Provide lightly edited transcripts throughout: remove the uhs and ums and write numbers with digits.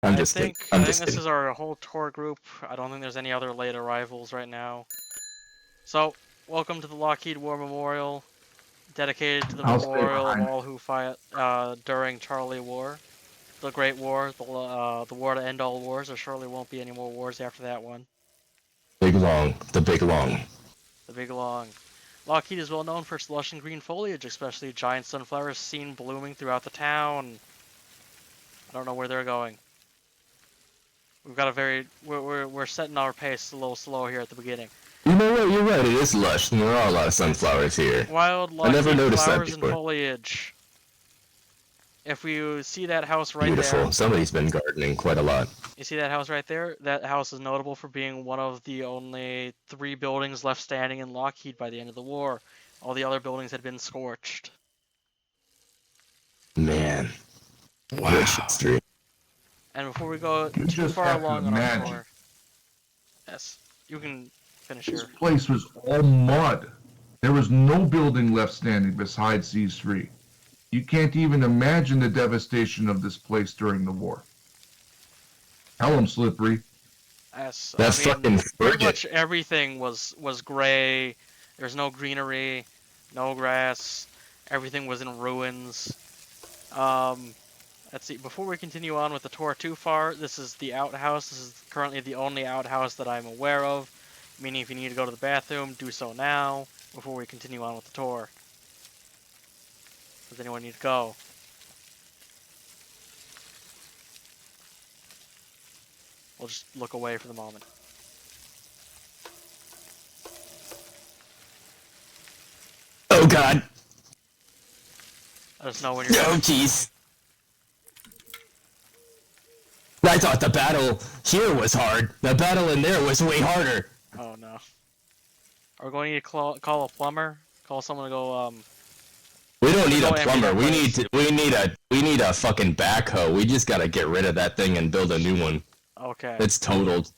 I'm I just kidding. think I'm I think just this kidding. is our whole tour group. I don't think there's any other late arrivals right now. So, welcome to the Lockheed War Memorial, dedicated to the I'll stay memorial of behind. all who fought during Charlie War, the Great War, the war to end all wars. There surely won't be any more wars after that one. Big long. The big long. The Big Long. Lockheed is well known for its lush and green foliage, especially giant sunflowers seen blooming throughout the town. I don't know where they're going. We've got a very we're setting our pace a little slow here at the beginning. You know what? You're right. It is lush, and there are a lot of sunflowers here. Wild I never Lockheed noticed that flowers and before. foliage. If you see that house right Beautiful. there, Somebody's been gardening quite a lot. you see that house right there? That house is notable for being one of the only 3 buildings left standing in Lockheed by the end of the war. All the other buildings had been scorched. Man, Wow. rich history. And before we go You too just far have to along on our imagine. tour, yes, you can finish This your. place was all mud. There was no building left standing besides these 3. You can't even imagine the devastation of this place during the war. Hell, I'm slippery. Yes, That I mean, fucking pretty frigate. much everything was gray. There's no greenery, no grass. Everything was in ruins. Let's see. Before we continue on with the tour too far, this is the outhouse. This is currently the only outhouse that I'm aware of. Meaning, if you need to go to the bathroom, do so now before we continue on with the tour. Does anyone need to go? We'll just look away for the moment. Oh God. Let us know when you're Oh done. jeez. I thought the battle here was hard. The battle in there was way harder. Oh no. Are we going to need to call a plumber? Call someone to go, We don't need go a empty plumber. that place. We need a fucking backhoe. We just gotta get rid of that thing and build a new one. Okay. It's totaled.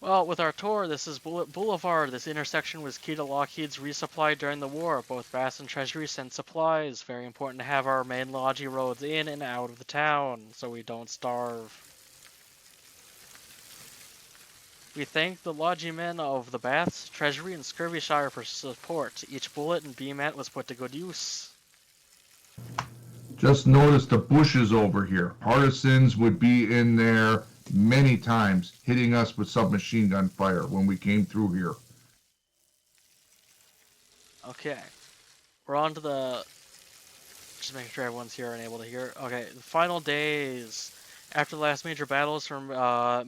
Well, with our tour, this is Boulevard. This intersection was key to Lockheed's resupply during the war. Both Bass and Treasury sent supplies. Very important to have our main lodgy roads in and out of the town, so we don't starve. We thank the lodgymen of the Baths, Treasury, and Scurvyshire for support. Each bullet and beam-mat was put to good use. Just notice the bushes over here. Partisans would be in there many times, hitting us with submachine gun fire when we came through here. Okay. We're on to the... Just making sure everyone's here and able to hear. Okay, the final days. After the last major battles from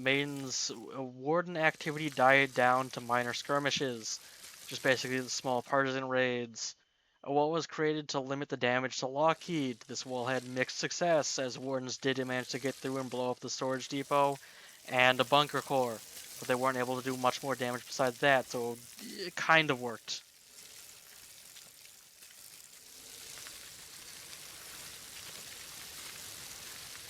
Maiden's warden activity died down to minor skirmishes. Just basically small partisan raids. A wall was created to limit the damage to Lockheed. This wall had mixed success, as wardens did manage to get through and blow up the storage depot and a bunker core. But they weren't able to do much more damage besides that, so it kind of worked.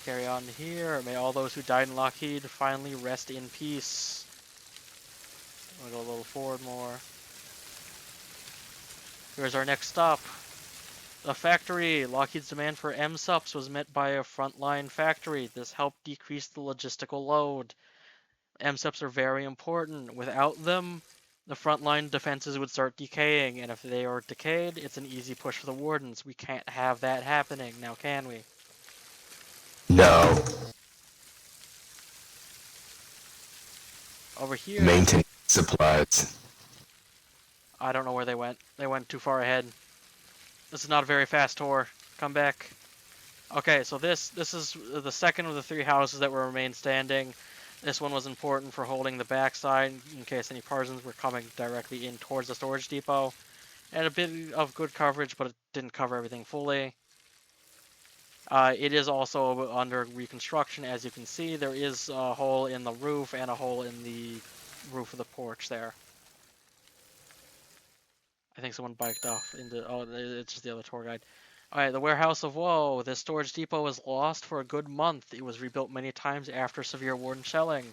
Carry on here. May all those who died in Lockheed finally rest in peace. I'm gonna go a little forward more. Here's our next stop. The factory. Lockheed's demand for MSUPs was met by a frontline factory. This helped decrease the logistical load. MSUPs are very important. Without them, the frontline defenses would start decaying, and if they are decayed, it's an easy push for the wardens. We can't have that happening, now can we? No. Over here, Maintenance supplies. I don't know where they went. They went too far ahead. This is not a very fast tour. Come back. Okay, so this is the second of the 3 houses that will remain standing. This one was important for holding the backside in case any partisans were coming directly in towards the storage depot. And a bit of good coverage, but it didn't cover everything fully. It is also under reconstruction, as you can see. There is a hole in the roof and a hole in the roof of the porch there. I think someone biked off into... Oh, it's just the other tour guide. Alright, the Warehouse of Woe. This storage depot was lost for a good month. It was rebuilt many times after severe war and shelling.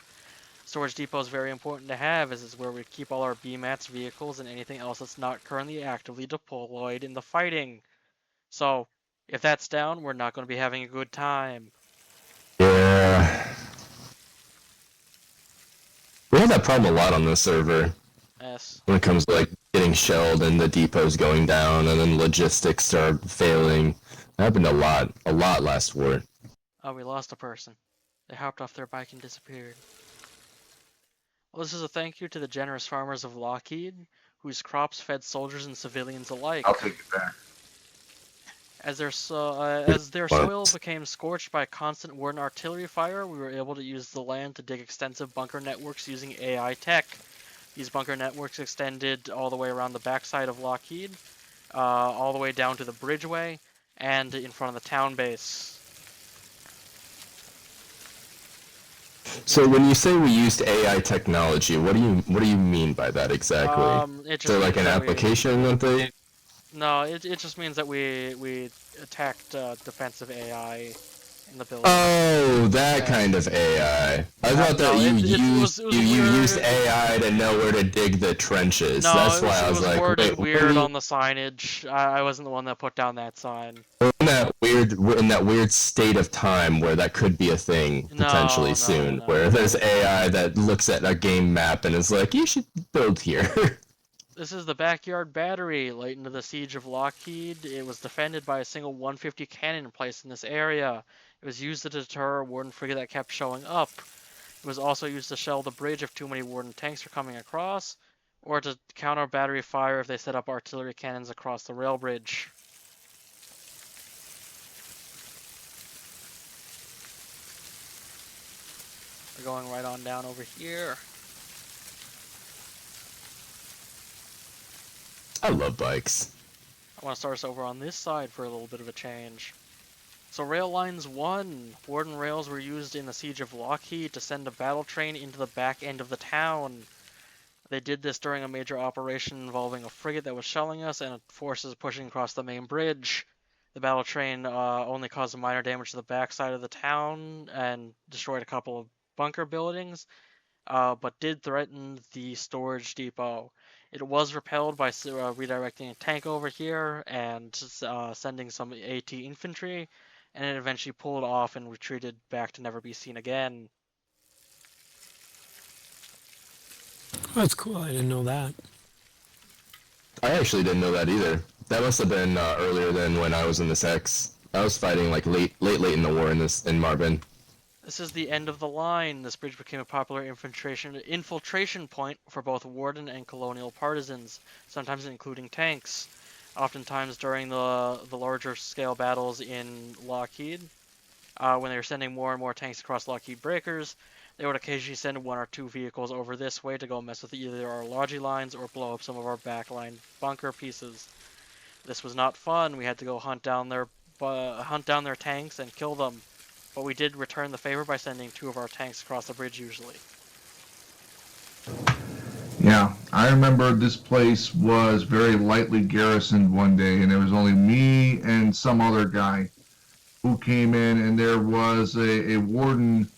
Storage depot is very important to have, as it's where we keep all our BMATs, vehicles, and anything else that's not currently actively deployed in the fighting. So, if that's down, we're not going to be having a good time. Yeah. We have that problem a lot on this server Yes. when it comes to like getting shelled and the depots going down and then logistics start failing. That happened a lot last war. Oh, we lost a person. They hopped off their bike and disappeared. Well, this is a thank you to the generous farmers of Lockheed, whose crops fed soldiers and civilians alike. I'll take it back. As their soil became scorched by constant Warden artillery fire, we were able to use the land to dig extensive bunker networks using AI tech. These bunker networks extended all the way around the backside of Lockheed, all the way down to the bridgeway, and in front of the town base. So when you say we used AI technology, what do you mean by that exactly? It Is there like an application that they? No, it just means that we attacked defensive AI in the building. Oh, that kind of AI. I thought that you used AI to know where to dig the trenches. No, That's why I was like, worded wait, weird on the signage. I wasn't the one that put down that sign. We're in that weird state of time where that could be a thing potentially soon, where there's AI that looks at a game map and is like, you should build here. This is the backyard battery. Late into the siege of Lockheed, it was defended by a single 150 cannon placed in this area. It was used to deter a Warden frigate that kept showing up. It was also used to shell the bridge if too many Warden tanks were coming across, or to counter battery fire if they set up artillery cannons across the rail bridge. We're going right on down over here. I love bikes. I want to start us over on this side for a little bit of a change. So Rail Lines 1. Warden rails were used in the Siege of Lockheed to send a battle train into the back end of the town. They did this during a major operation involving a frigate that was shelling us and forces pushing across the main bridge. The battle train only caused minor damage to the backside of the town and destroyed a couple of bunker buildings, but did threaten the storage depot. It was repelled by redirecting a tank over here and sending some AT infantry, and it eventually pulled off and retreated back to never be seen again. That's cool. I didn't know that. I actually didn't know that either. That must have been earlier than when I was in this X. I was fighting like late in the war in Marbin. This is the end of the line. This bridge became a popular infiltration point for both Warden and Colonial partisans, sometimes including tanks. Oftentimes during the larger scale battles in Lockheed, when they were sending more and more tanks across Lockheed breakers, they would occasionally send one or two vehicles over this way to go mess with either our logi lines or blow up some of our backline bunker pieces. This was not fun. We had to go hunt down their tanks and kill them. But we did return the favor by sending two of our tanks across the bridge usually. Yeah, I remember this place was very lightly garrisoned one day, and it was only me and some other guy who came in, and there was a warden,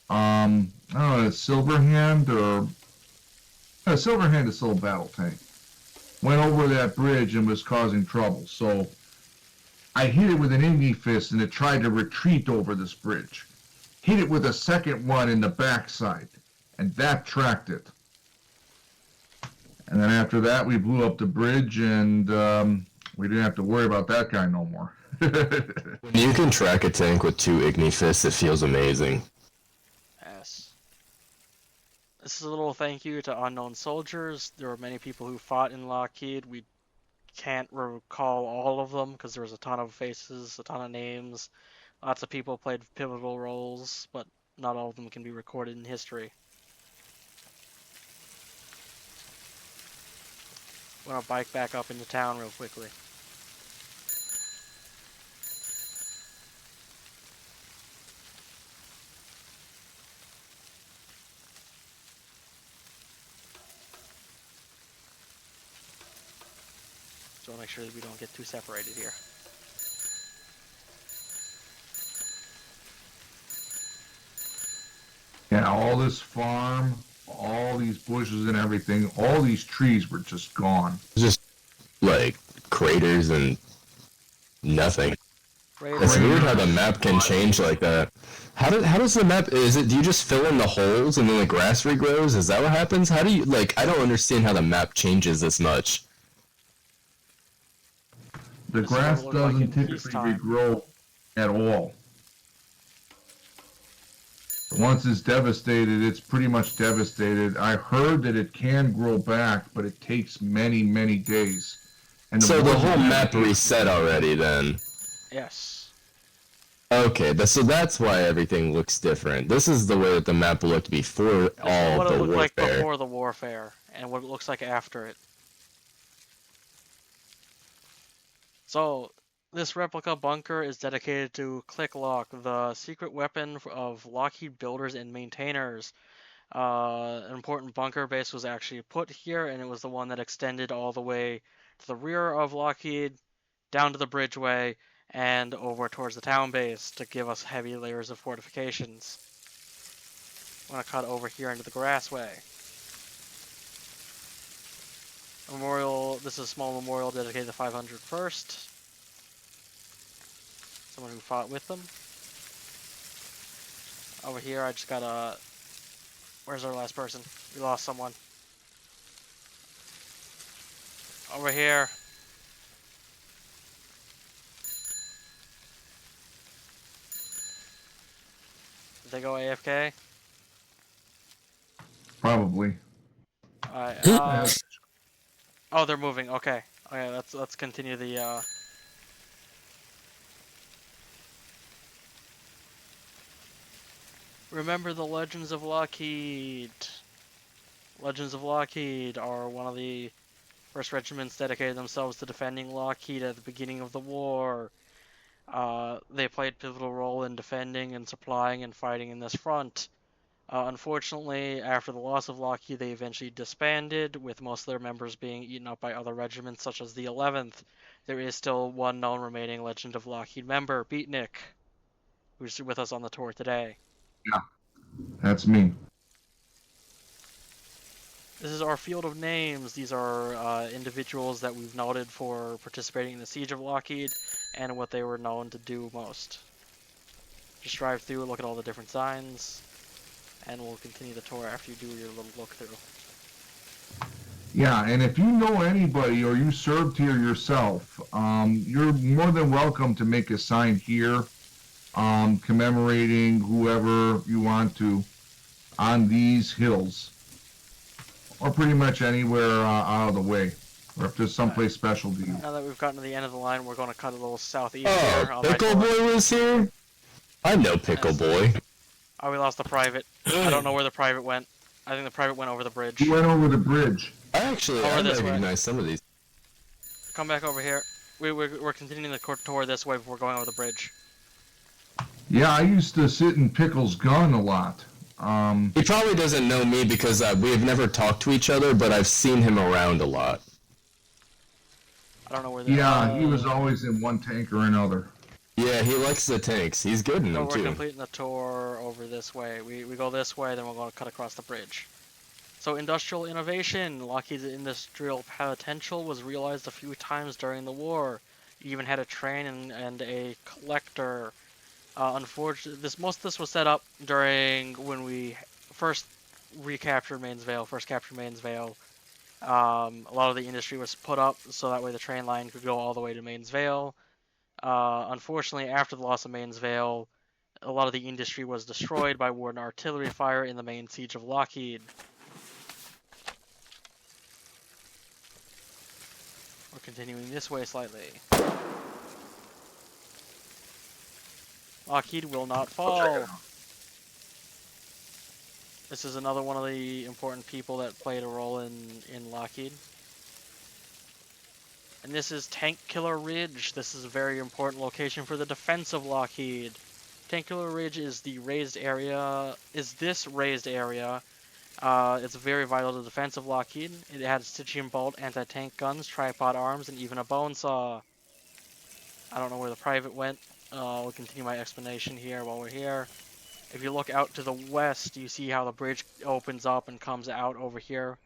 I don't know, a Silverhand or a Silverhand is still a battle tank. Went over that bridge and was causing trouble. So I hit it with an Igni fist, and it tried to retreat over this bridge. Hit it with a second one in the backside, and that tracked it. And then after that, we blew up the bridge, and we didn't have to worry about that guy no more. When you can track a tank with two Igni fists, it feels amazing. Yes. This is a little thank you to unknown soldiers. There were many people who fought in Lockheed. We can't recall all of them because there was a ton of faces, a ton of names. Lots of people played pivotal roles, but not all of them can be recorded in history. I'm gonna bike back up into town real quickly. So I'll make sure that we don't get too separated here. Yeah, all this farm, all these bushes and everything, all these trees were just gone. Just like craters and nothing. It's weird how the map can change like that. How does the map, is it, do you just fill in the holes and then the grass regrows? Is that what happens? How do you, like, I don't understand how the map changes this much. The This is what grass it looked like in doesn't typically peacetime. regrow at all. Once it's devastated, it's pretty much devastated. I heard that it can grow back, but it takes many, many days. And So the more whole than map that- reset already then? Yes. Okay, so that's why everything looks different. This is the way that the map looked before This is all what of it the looked like warfare. before the warfare, and what it looks like after it. So, this replica bunker is dedicated to Click Lock, the secret weapon of Lockheed builders and maintainers. An important bunker base was actually put here, and it was the one that extended all the way to the rear of Lockheed, down to the bridgeway, and over towards the town base to give us heavy layers of fortifications. I'm going to cut over here into the grassway. Memorial, this is a small memorial dedicated to 501st. Someone who fought with them. Over here, I just got a... Where's our last person? We lost someone. Over here. Did they go AFK? Probably. Alright, oh, they're moving. Okay. Okay, let's continue the Remember the Legends of Lockheed. Legends of Lockheed are one of the first regiments dedicated themselves to defending Lockheed at the beginning of the war. They played a pivotal role in defending and supplying and fighting in this front. Unfortunately, after the loss of Lockheed, they eventually disbanded, with most of their members being eaten up by other regiments, such as the 11th. There is still one known remaining Legend of Lockheed member, Beatnik, who's with us on the tour today. Yeah, that's me. This is our field of names. These are individuals that we've noted for participating in the Siege of Lockheed and what they were known to do most. Just drive through, look at all the different signs, and we'll continue the tour after you do your little look through. Yeah, and if you know anybody or you served here yourself, you're more than welcome to make a sign here, commemorating whoever you want to on these hills, or pretty much anywhere out of the way, or if there's someplace special to you. Now that we've gotten to the end of the line, we're going to cut a little southeast Oh, here. Pickle Boy was here? I know Pickle Boy. Oh, we lost the private. I don't know where the private went. I think the private went over the bridge. He went over the bridge. I this way. recognize some of these. Come back over here. We're continuing the tour this way before going over the bridge. Yeah, I used to sit in Pickle's gun a lot. He probably doesn't know me because we have never talked to each other, but I've seen him around a lot. I don't know where Yeah, he was always in one tank or another. Yeah, he likes the tanks. He's good in them But we're too. completing the tour over this way. We go this way, then we're going to cut across the bridge. So industrial innovation. Lockheed's industrial potential was realized a few times during the war. You even had a train and a collector. Unfortunately, most of this was set up during when we first captured Mainsvale. A lot of the industry was put up so that way the train line could go all the way to Mainsvale. Unfortunately, after the loss of Mainsvale, a lot of the industry was destroyed by Warden artillery fire in the main siege of Lockheed. We're continuing this way slightly. Lockheed will not fall. This is another one of the important people that played a role in Lockheed. And this is Tank Killer Ridge. This is a very important location for the defense of Lockheed. Tank Killer Ridge is this raised area. It's very vital to the defense of Lockheed. It had stitching bolt, anti-tank guns, tripod arms, and even a bone saw. I don't know where the private went. We'll continue my explanation here while we're here. If you look out to the west, you see how the bridge opens up and comes out over here,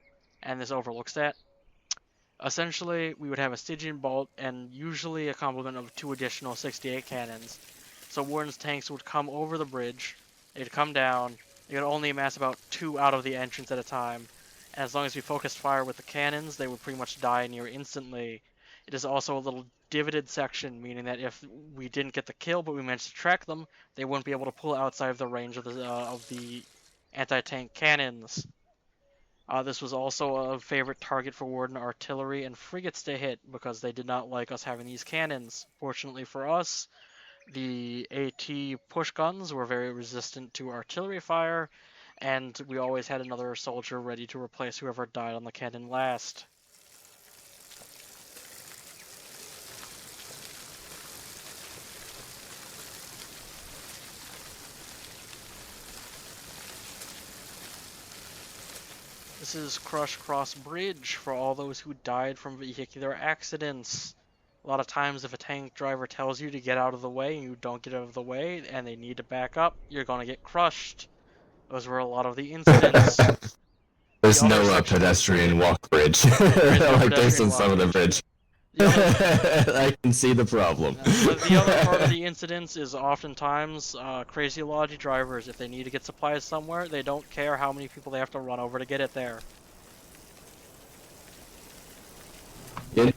and this overlooks that. Essentially, we would have a Stygian bolt and usually a complement of 2 additional 68 cannons. So Warden's tanks would come over the bridge, they'd come down, they could only amass about 2 out of the entrance at a time, and as long as we focused fire with the cannons, they would pretty much die near instantly. It is also a little divoted section, meaning that if we didn't get the kill but we managed to track them, they wouldn't be able to pull outside of the range of the anti-tank cannons. This was also a favorite target for Warden artillery and frigates to hit because they did not like us having these cannons. Fortunately for us, the AT push guns were very resistant to artillery fire, and we always had another soldier ready to replace whoever died on the cannon last. This is Crush Cross Bridge for all those who died from vehicular accidents. A lot of times if a tank driver tells you to get out of the way and you don't get out of the way and they need to back up, you're going to get crushed. Those were a lot of the incidents. There's The other no section is- pedestrian walk bridge. There is no Like there's pedestrian on some of the walk bridge. The other, I can see the problem. but the other part of the incidents is oftentimes crazy Logi drivers. If they need to get supplies somewhere, they don't care how many people they have to run over to get it there.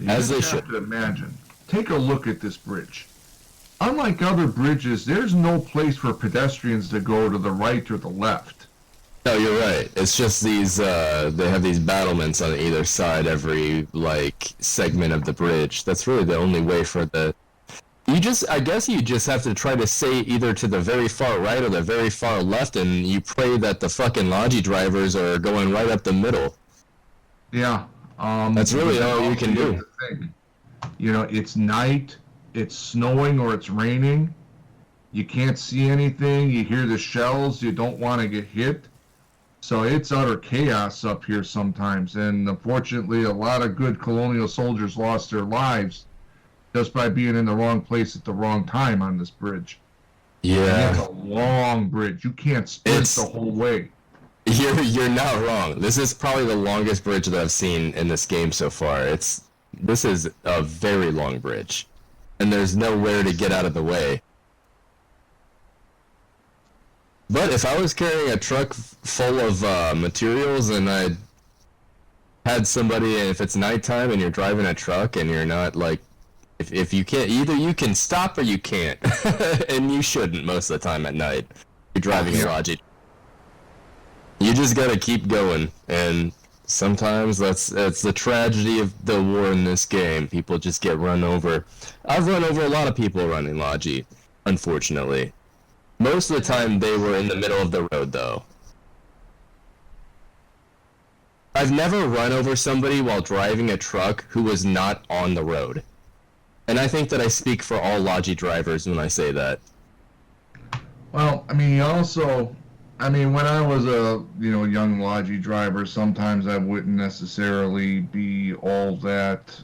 As they You should. have to imagine. Take a look at this bridge. Unlike other bridges, there's no place for pedestrians to go to the right or the left. No, you're right. It's just these, they have these battlements on either side every, like, segment of the bridge. That's really the only way for the... I guess you just have to try to say either to the very far right or the very far left, and you pray that the fucking Logi drivers are going right up the middle. Yeah. That's really all you can do. You know, it's night, it's snowing or it's raining. You can't see anything. You hear the shells. You don't want to get hit. So it's utter chaos up here sometimes. And unfortunately, a lot of good colonial soldiers lost their lives just by being in the wrong place at the wrong time on this bridge. And it's Yeah. a long bridge. You can't sprint the whole way. You're not wrong. This is probably the longest bridge that I've seen in this game so far. This is a very long bridge. And there's nowhere to get out of the way. But if I was carrying a truck full of materials and I had somebody, and if it's nighttime and you're driving a truck and you're not like, if you can't, either you can stop or you can't. And you shouldn't most of the time at night. You're driving a Logi. You just gotta keep going, and sometimes that's the tragedy of the war in this game. People just get run over. I've run over a lot of people running Logi, unfortunately. Most of the time they were in the middle of the road, though. I've never run over somebody while driving a truck who was not on the road. And I think that I speak for all Logi drivers when I say that. Well, I mean, when I was a young Logi driver, sometimes I wouldn't necessarily be all that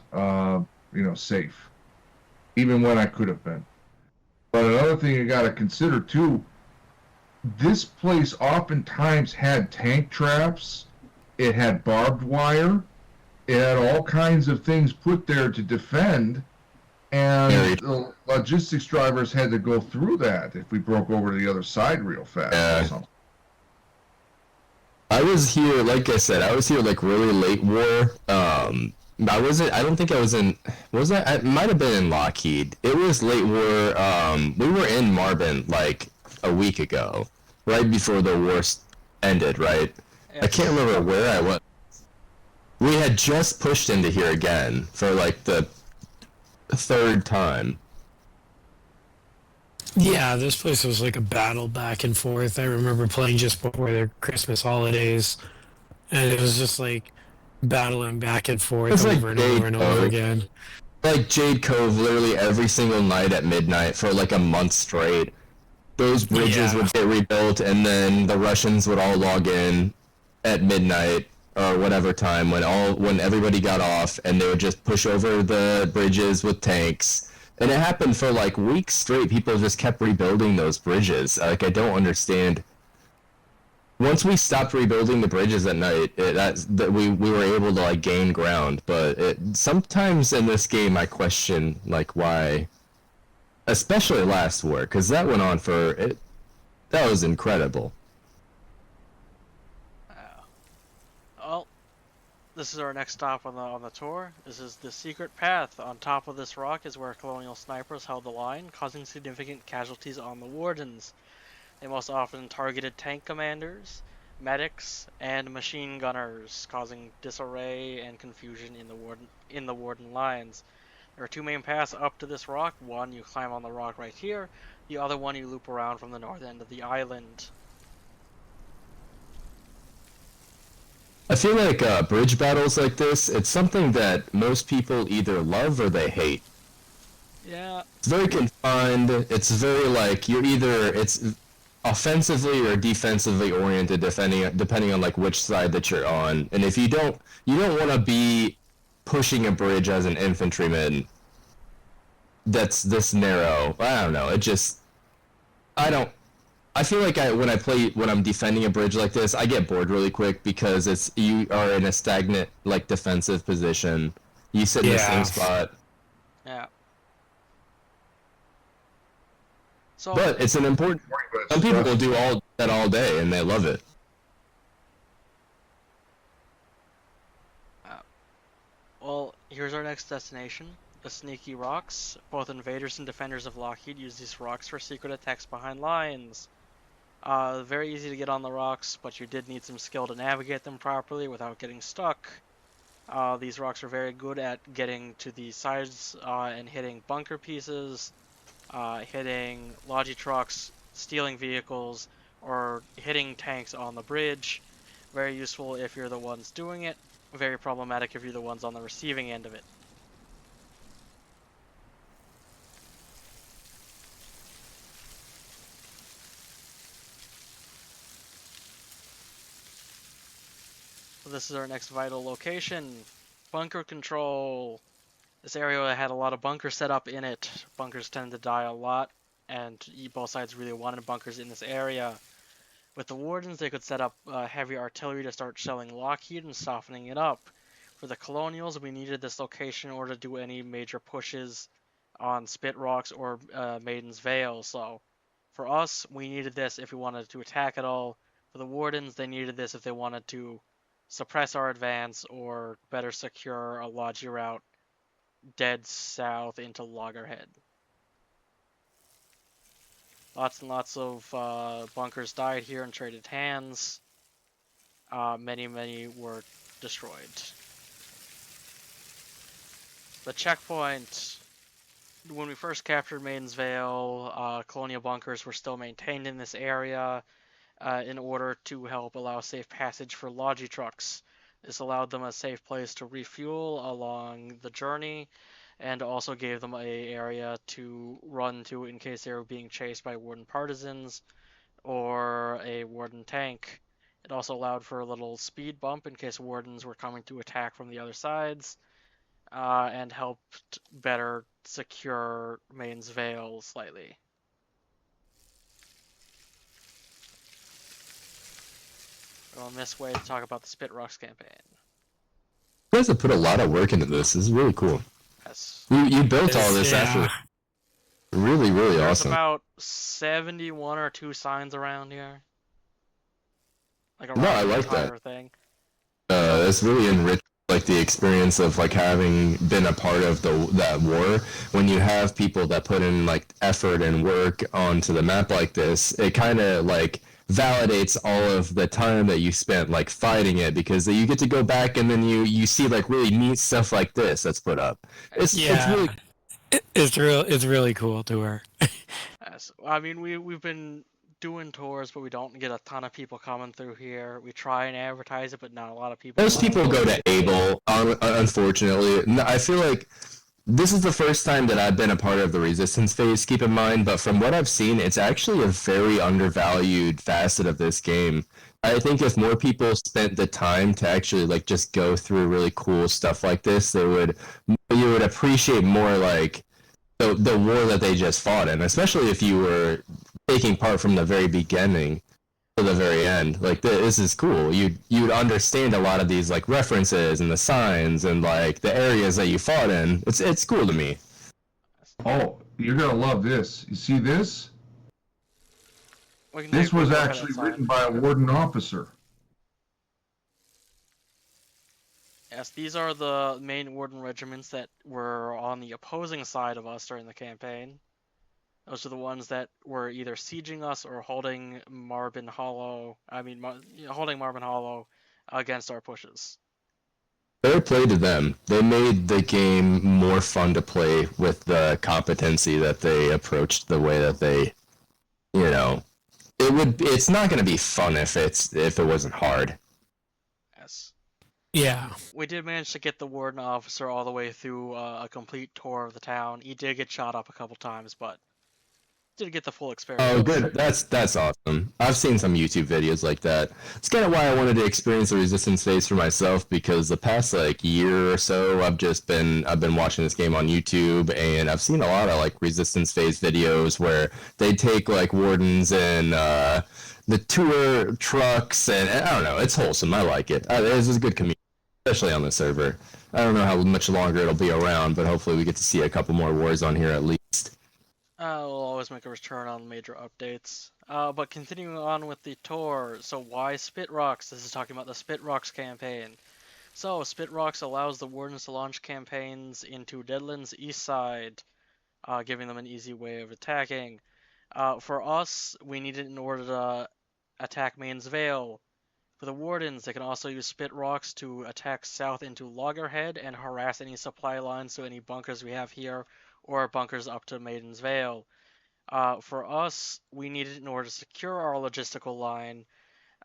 safe, even when I could have been. But another thing you got to consider too, this place oftentimes had tank traps, it had barbed wire, it had all kinds of things put there to defend, and the logistics drivers had to go through that if we broke over to the other side real fast or something. I was here, like I said, like really late war. I don't think I was in, I might have been in Lockheed. It was late war. We were in Marvin like a week ago, right before the war ended, right? Yes. I can't remember where I was. We had just pushed into here again for like the third time. Yeah, this place was like a battle back and forth. I remember playing just before the Christmas holidays, and it was just like battling back and forth It's like over and over and over again. Like Jade Cove, literally every single night at midnight for like a month straight. Those bridges would get rebuilt, and then the Russians would all log in at midnight or whatever time when everybody got off, and they would just push over the bridges with tanks. And it happened for like weeks straight. People just kept rebuilding those bridges. Like, I don't understand once we stopped rebuilding the bridges at night, that we were able to like gain ground. But sometimes in this game, I question like why, especially last war, because that went on for it. That was incredible. Well, this is our next stop on the tour. This is the secret path. On top of this rock is where colonial snipers held the line, causing significant casualties on the wardens. They most often targeted tank commanders, medics, and machine gunners, causing disarray and confusion in the warden lines. There are two main paths up to this rock. One you climb on the rock right here. The other one you loop around from the north end of the island. I feel like bridge battles like this, it's something that most people either love or they hate. Yeah. It's very confined. It's very like it's offensively or defensively oriented depending on like which side that you're on. And if you don't want to be pushing a bridge as an infantryman that's this narrow. I don't know. I feel like when I'm defending a bridge like this, I get bored really quick because you are in a stagnant like defensive position. You sit in the same spot. Yeah. So, but it's an important. Some people will do all that all day and they love it. Well, here's our next destination. The Sneaky Rocks. Both invaders and defenders of Lockheed use these rocks for secret attacks behind lines. Very easy to get on the rocks, but you did need some skill to navigate them properly without getting stuck. These rocks are very good at getting to the sides and hitting bunker pieces, hitting logi trucks, stealing vehicles, or hitting tanks on the bridge. Very useful if you're the ones doing it. Very problematic if you're the ones on the receiving end of it. So this is our next vital location. Bunker control. This area had a lot of bunkers set up in it. Bunkers tend to die a lot, and both sides really wanted bunkers in this area. With the Wardens, they could set up heavy artillery to start shelling Lockheed and softening it up. For the Colonials, we needed this location in order to do any major pushes on Spit Rocks or Maiden's Veil. So for us, we needed this if we wanted to attack at all. For the Wardens, they needed this if they wanted to suppress our advance or better secure a Logi route dead south into Loggerhead. Lots and lots of bunkers died here and traded hands. Many were destroyed. The checkpoint. When we first captured Maiden's Veil, colonial bunkers were still maintained in this area in order to help allow safe passage for Logi trucks. This allowed them a safe place to refuel along the journey, and also gave them a area to run to in case they were being chased by Warden partisans or a Warden tank. It also allowed for a little speed bump in case Wardens were coming to attack from the other sides, and helped better secure Maine's Veil slightly. On this way to talk about the Spit Rocks campaign. You guys have put a lot of work into this. This is really cool. Yes. You built all this after. Really There's awesome. about 71 or 2 signs around here. Like around I the like entire that. thing. It's really enriched like the experience of like having been a part of that war. When you have people that put in like effort and work onto the map like this, it kind of like validates all of the time that you spent like fighting it, because you get to go back and then you see like really neat stuff like this that's put up. It's really it's really cool tour. Yes. I mean, we've been doing tours, but we don't get a ton of people coming through here. We try and advertise it, but not a lot of people. Most people go to Able, unfortunately. I feel like this is the first time that I've been a part of the Resistance phase, keep in mind, but from what I've seen, it's actually a very undervalued facet of this game. I think if more people spent the time to actually like just go through really cool stuff like this, you would appreciate more like the war that they just fought in, especially if you were taking part from the very beginning. to the very end. Like this is cool. You'd understand a lot of these like references and the signs and like the areas that you fought in. It's cool to me. Oh, you're gonna love this. You see this? We can This take a was quick look at actually that sign. written by a warden officer. Yes, these are the main warden regiments that were on the opposing side of us during the campaign. Those are the ones that were either sieging us or holding Marvin Hollow. Holding Marvin Hollow against our pushes. Fair play to them. They made the game more fun to play with the competency that they approached the way that they, you know, it's not going to be fun if it wasn't hard. Yes. Yeah. We did manage to get the warden officer all the way through a complete tour of the town. He did get shot up a couple times, but did get the full experience. Oh, good. That's awesome. I've seen some YouTube videos like that. It's kind of why I wanted to experience the resistance phase for myself, because the past like year or so I've been watching this game on YouTube, and I've seen a lot of like resistance phase videos where they take like wardens and the tour trucks, and I don't know. It's wholesome. I like it. It's a good community, especially on the server. I don't know how much longer it'll be around, but hopefully we get to see a couple more wars on here at least. We'll always make a return on major updates. But continuing on with the tour, so why Spit Rocks? This is talking about the Spit Rocks campaign. So, Spit Rocks allows the Wardens to launch campaigns into Deadland's east side, giving them an easy way of attacking. For us, we need it in order to attack Maine's Vale. For the Wardens, they can also use Spit Rocks to attack south into Loggerhead and harass any supply lines to any bunkers we have here, or bunkers up to Maiden's Vale. For us, we need it in order to secure our logistical line,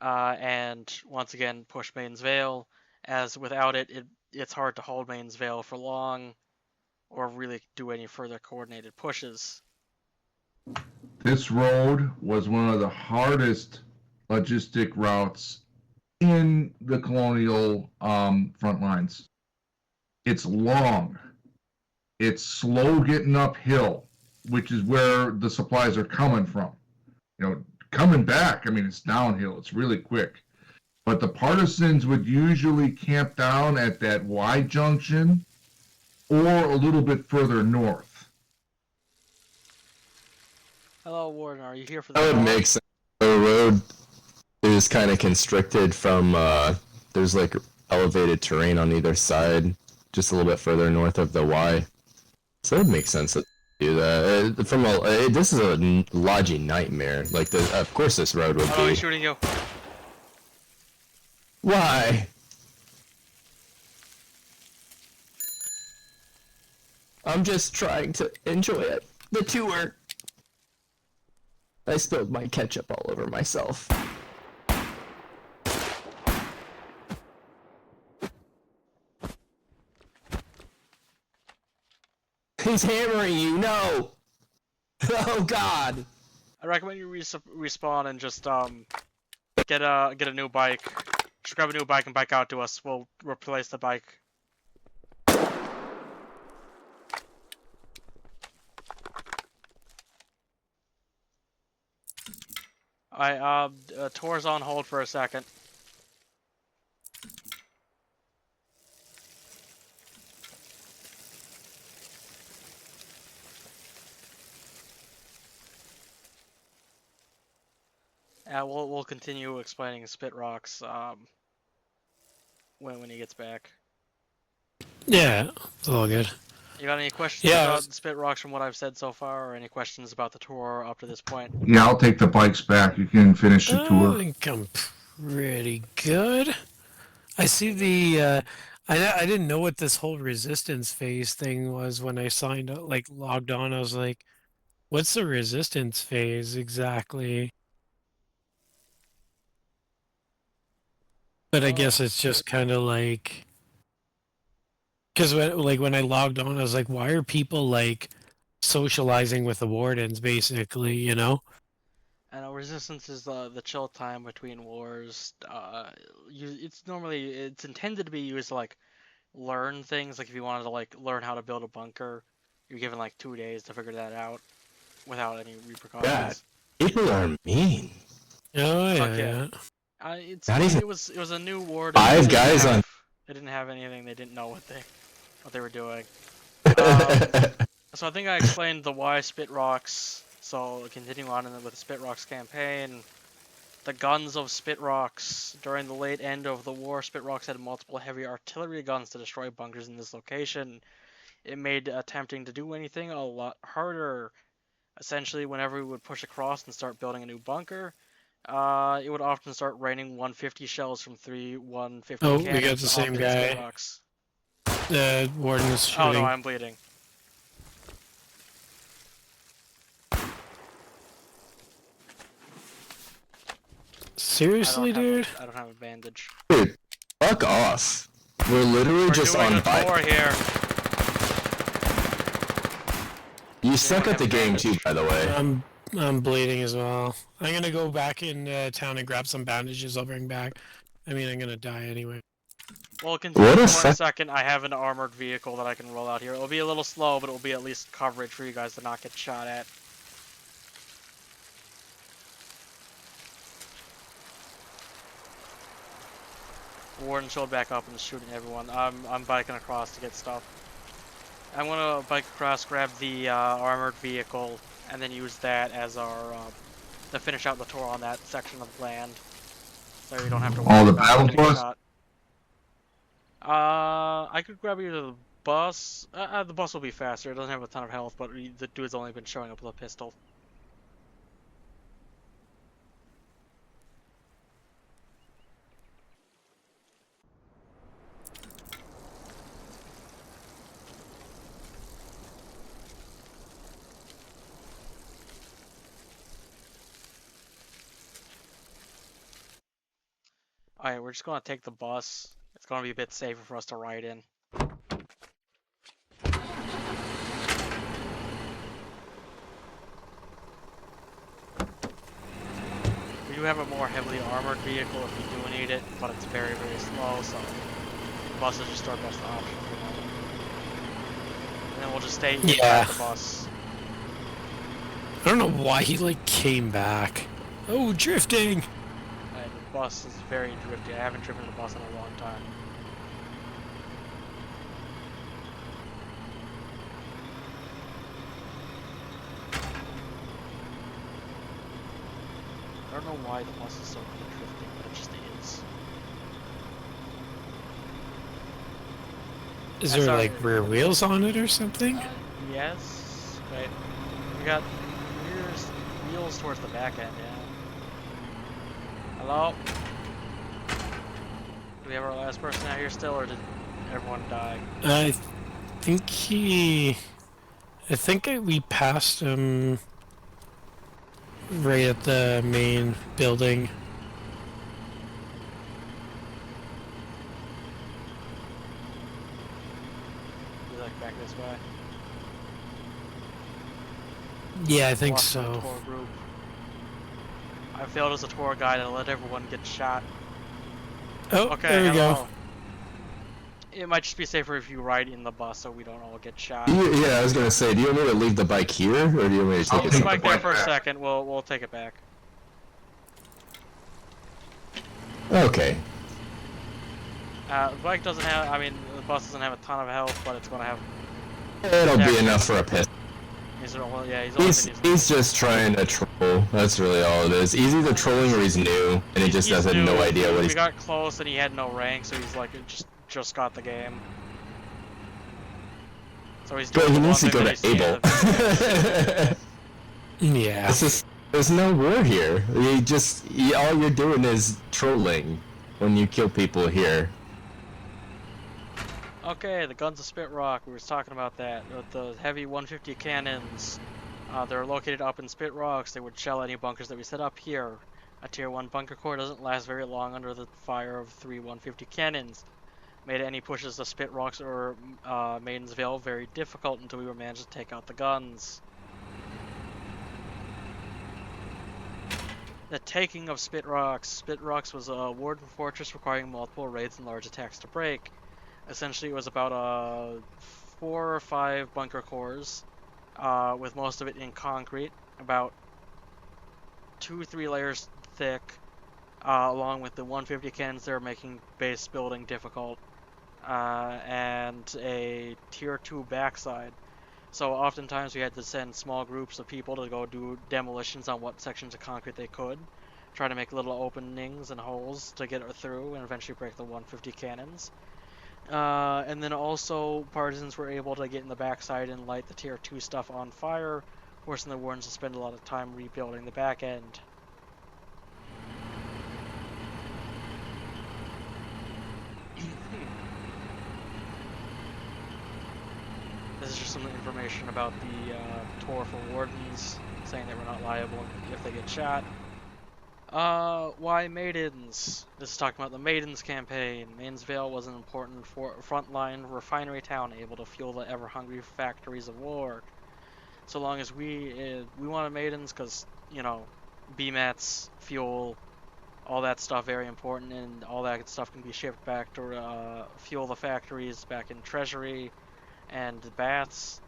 and once again push Maiden's Vale, as without it's hard to hold Maiden's Vale for long, or really do any further coordinated pushes. This road was one of the hardest logistic routes in the colonial front lines. It's long. It's slow getting uphill, which is where the supplies are coming from. You know, coming back, I mean, it's downhill. It's really quick. But the partisans would usually camp down at that Y junction or a little bit further north. Hello, Warden. Are you here for the That would call? make sense. The road is kind of constricted from there's like elevated terrain on either side, just a little bit further north of the Y. So it would make sense to do that. This is a lodging nightmare. Like, of course, this road would Oh no, be. he's shooting you. Why? I'm just trying to enjoy it. The tour. I spilled my ketchup all over myself. He's hammering you, no! Oh god! I recommend you respawn and just get a new bike. Just grab a new bike and bike out to us. We'll replace the bike. Tour's on hold for a second. We'll continue explaining Spit Rocks when he gets back. Yeah, it's all good. You got any questions Yeah, about Spit Rocks from what I've said so far, or any questions about the tour up to this point? Yeah, I'll take the bikes back. You can finish the I tour. think I'm pretty good. I see the. I didn't know what this whole resistance phase thing was when I signed up, like logged on. I was like, "What's the resistance phase exactly?" But I guess it's just kind of like, because when I logged on, I was like, "Why are people like socializing with the wardens?" Basically, you know. I know resistance is the chill time between wars. It's intended to be used to like learn things. Like if you wanted to like learn how to build a bunker, you're given like 2 days to figure that out without any repercussions. God, people are mean. Oh yeah, Okay. yeah. Not even It was a new warden. five guys on. They didn't have anything. They didn't know what they were doing. Yeah, So I think I explained the why Spit Rocks. So continuing on with the Spit Rocks campaign, the guns of Spit Rocks during the late end of the war, Spit Rocks had multiple heavy artillery guns to destroy bunkers in this location. It made attempting to do anything a lot harder. Essentially, whenever we would push across and start building a new bunker, it would often start raining 150 shells from 3 150 Oh, we got cannons the same onto the Spit guy. Rocks. The warden is Oh no, shooting. I'm bleeding. Seriously, dude? I don't have a bandage. dude, fuck off. We're literally We're just doing on a tour here. You suck at the game too, by the way. I'm bleeding as well. I'm gonna go back in town and grab some bandages I'll bring back. I mean, I'm gonna die anyway. Well, continue What a for 1 fuck- second. I have an armored vehicle that I can roll out here. It'll be a little slow, but it'll be at least coverage for you guys to not get shot at. Warden showed back up and is shooting everyone. I'm biking across to get stuff. I'm gonna bike across, grab the armored vehicle, and then use that as our to finish out the tour on that section of land, so you don't have to worry Oh, the about battle getting bus? shot. I could grab either the bus. The bus will be faster. It doesn't have a ton of health, but the dude's only been showing up with a pistol. Alright, we're just gonna take the bus. It's gonna be a bit safer for us to ride in. We do have a more heavily armored vehicle if you do need it, but it's very, very slow, so the bus is just our best option for the moment. And then we'll just stay inside the bus. I don't know why he like came back. Oh, drifting! And the bus is very drifty. I haven't driven the bus in a long time. I don't know why the bus is so good at drifting, but it just is. Is there like rear wheels on it or something? Yes. Wait. We got wheels towards the back end, yeah. Hello? Do we have our last person out here still, or did everyone die? I think we passed him right at the main building. He's like back this way. Yeah, I think Lost my so. tour group. I failed as a tour guide and let everyone get shot. Oh, Okay, there we hello. go. It might just be safer if you ride in the bus so we don't all get shot. Yeah, I was gonna say, do you want me to leave the bike here, or do you want me to take I'll it? take Leave the bike there for a back. second. We'll take it back. Okay. The bike doesn't have. I mean, the bus doesn't have a ton of health, but it's gonna have. It'll be enough for a piss. He's only been using He's just trying to troll. That's really all it is. He's either trolling or he's new, and he just He's has new. no idea what We he's. got close and he had no rank, so he's like just got the game. So he's But doing he the needs to one go thing to that he's seen in the Able. Yeah. It's just, there's no war here. All you're doing is trolling when you kill people here. Okay, the guns of Spit Rock. We were talking about that. With the heavy 150 cannons, they're located up in Spit Rocks. They would shell any bunkers that we set up here. A tier 1 bunker core doesn't last very long under the fire of 3 150 cannons. Made any pushes to Spit Rocks or Maidensville very difficult until we were managed to take out the guns. The taking of Spit Rocks. Spit Rocks was a warden fortress requiring multiple raids and large attacks to break. Essentially, it was about 4 or 5 bunker cores, with most of it in concrete. About 2 or 3 layers thick, along with the 150 cannons that are making base building difficult, and a tier 2 backside. So oftentimes we had to send small groups of people to go do demolitions on what sections of concrete they could, try to make little openings and holes to get it through and eventually break the 150 cannons. And then also partisans were able to get in the backside and light the tier 2 stuff on fire, forcing the Wardens to spend a lot of time rebuilding the back end. This is just some information about the tour for Wardens, saying that we're not liable if they get shot. Why Maidens? This is talking about the Maidens campaign. Maidensville was an important frontline refinery town able to fuel the ever-hungry factories of war. So long as we wanted Maidens because, you know, BMATs, fuel, all that stuff very important, and all that stuff can be shipped back to fuel the factories back in Treasury and baths.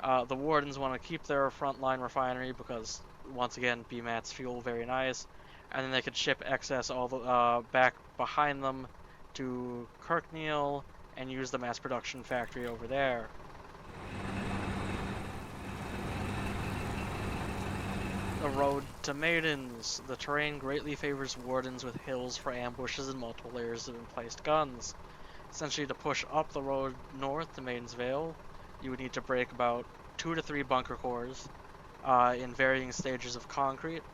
The Wardens want to keep their frontline refinery because, once again, BMAT's fuel very nice, and then they could ship excess all the back behind them to Kirkneal and use the mass production factory over there. The road to Maidens. The terrain greatly favors Wardens with hills for ambushes and multiple layers of emplaced guns. Essentially, to push up the road north to Maidensvale, you would need to break about 2 to 3 bunker cores in varying stages of concrete,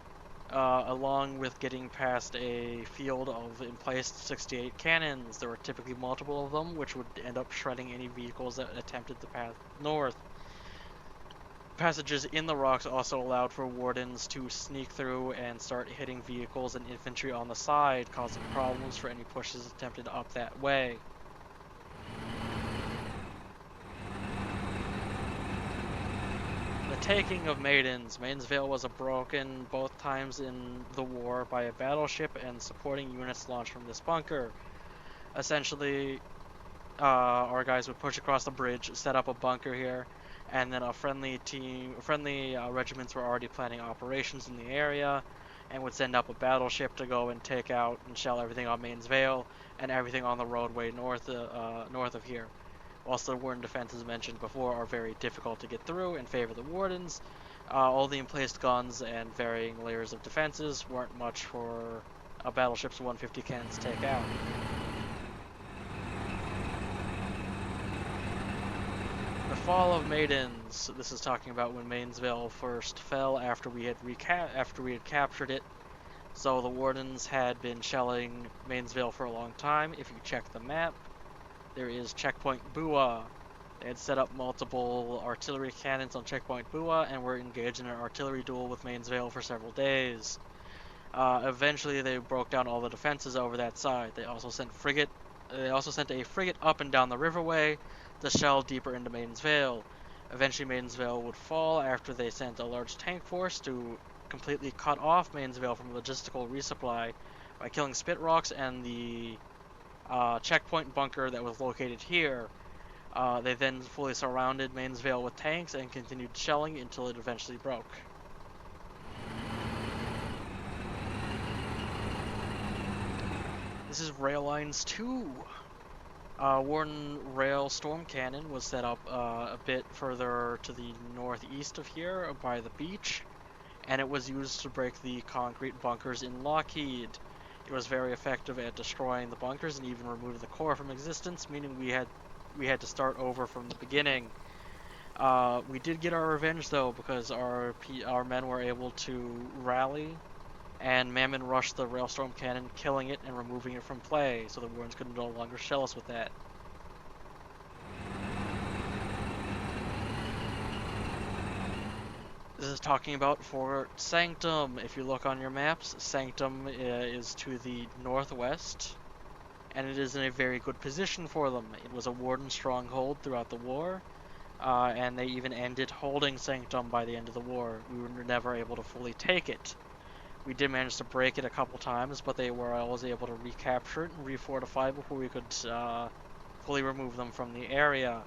along with getting past a field of emplaced 68 cannons. There were typically multiple of them, which would end up shredding any vehicles that attempted the path north. Passages in the rocks also allowed for Wardens to sneak through and start hitting vehicles and infantry on the side, causing problems for any pushes attempted up that way. The taking of Maidens. Maidensville was broken both times in the war by a battleship and supporting units launched from this bunker. Essentially, our guys would push across the bridge, set up a bunker here, and then friendly regiments were already planning operations in the area, and would send up a battleship to go and take out and shell everything on Maidensvale and everything on the roadway north of here. Whilst the Warden defenses mentioned before are very difficult to get through and favor the Wardens, all the emplaced guns and varying layers of defenses weren't much for a battleship's 150 cannons to take out. The fall of Maidens. This is talking about when Maidensville first fell after we had captured it. So the Wardens had been shelling Maidensville for a long time. If you check the map, there is Checkpoint Bua. They had set up multiple artillery cannons on Checkpoint Bua and were engaged in an artillery duel with Maidensville for several days. Eventually, they broke down all the defenses over that side. They also sent a frigate up and down the riverway to shell deeper into Maidensvale. Eventually, Maidensvale would fall after they sent a large tank force to completely cut off Maidensvale from logistical resupply by killing Spit Rocks and the checkpoint bunker that was located here. They then fully surrounded Maidensvale with tanks and continued shelling until it eventually broke. This is Rail Lines 2. Warden Rail Storm Cannon was set up a bit further to the northeast of here by the beach, and it was used to break the concrete bunkers in Lockheed. It was very effective at destroying the bunkers and even removed the core from existence, meaning we had to start over from the beginning. We did get our revenge though, because our men were able to rally, and Mammon rushed the Railstorm Cannon, killing it and removing it from play, so the Wardens could no longer shell us with that. This is talking about Fort Sanctum. If you look on your maps, Sanctum is to the northwest, and it is in a very good position for them. It was a Warden stronghold throughout the war, and they even ended holding Sanctum by the end of the war. We were never able to fully take it. We did manage to break it a couple times, but they were always able to recapture it and refortify before we could fully remove them from the area.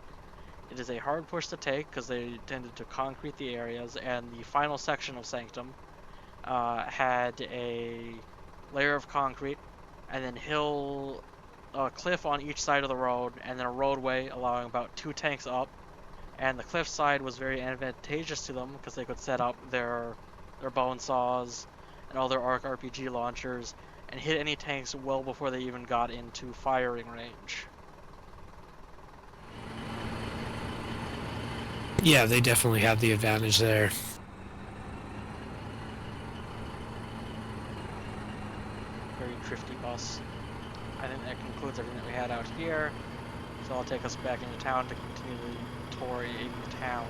It is a hard push to take because they tended to concrete the areas, and the final section of Sanctum had a layer of concrete, and then a cliff on each side of the road, and then a roadway allowing about 2 tanks up. And the cliff side was very advantageous to them because they could set up their bone saws and all their arc RPG launchers and hit any tanks well before they even got into firing range. Yeah, they definitely have the advantage there. Very drifty bus. I think that concludes everything that we had out here. So I'll take us back into town to continue the touring the town.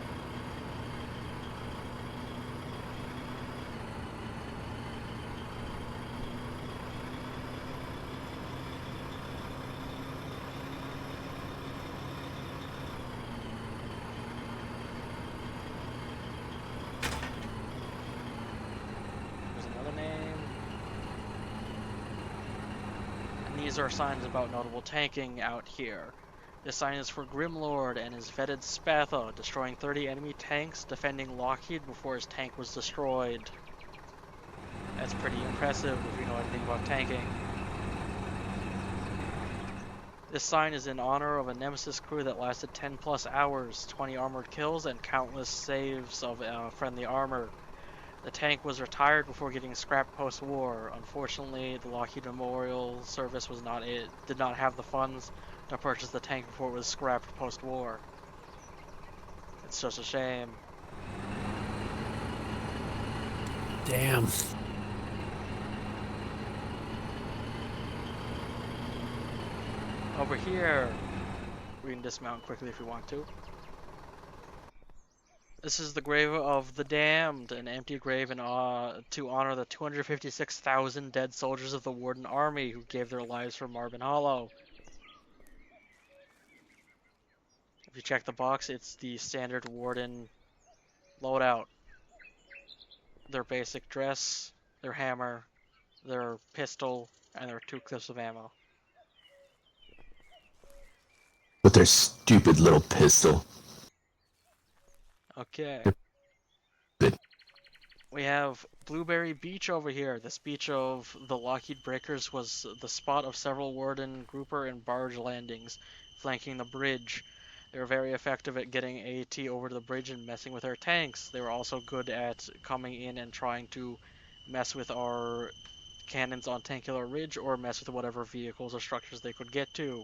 There's another name. And these are signs about notable tanking out here. This sign is for Grimlord and his vetted Spatha, destroying 30 enemy tanks, defending Lockheed before his tank was destroyed. That's pretty impressive if you know anything about tanking. This sign is in honor of a Nemesis crew that lasted 10 plus hours, 20 armored kills, and countless saves of friendly armor. The tank was retired before getting scrapped post-war. Unfortunately, the Lockheed Memorial Service did not have the funds to purchase the tank before it was scrapped post-war. It's just a shame. Damn. Over here, we can dismount quickly if we want to. This is the grave of the damned, an empty grave to honor the 256,000 dead soldiers of the Warden Army who gave their lives for Marvin Hollow. If you check the box, it's the standard Warden loadout. Their basic dress, their hammer, their pistol, and their 2 clips of ammo. With their stupid little pistol. Okay. Good. We have Blueberry Beach over here. This beach of the Lockheed Breakers was the spot of several Warden, Grouper, and Barge landings, flanking the bridge. They were very effective at getting AT over to the bridge and messing with our tanks. They were also good at coming in and trying to mess with our cannons on Tankular Ridge or mess with whatever vehicles or structures they could get to.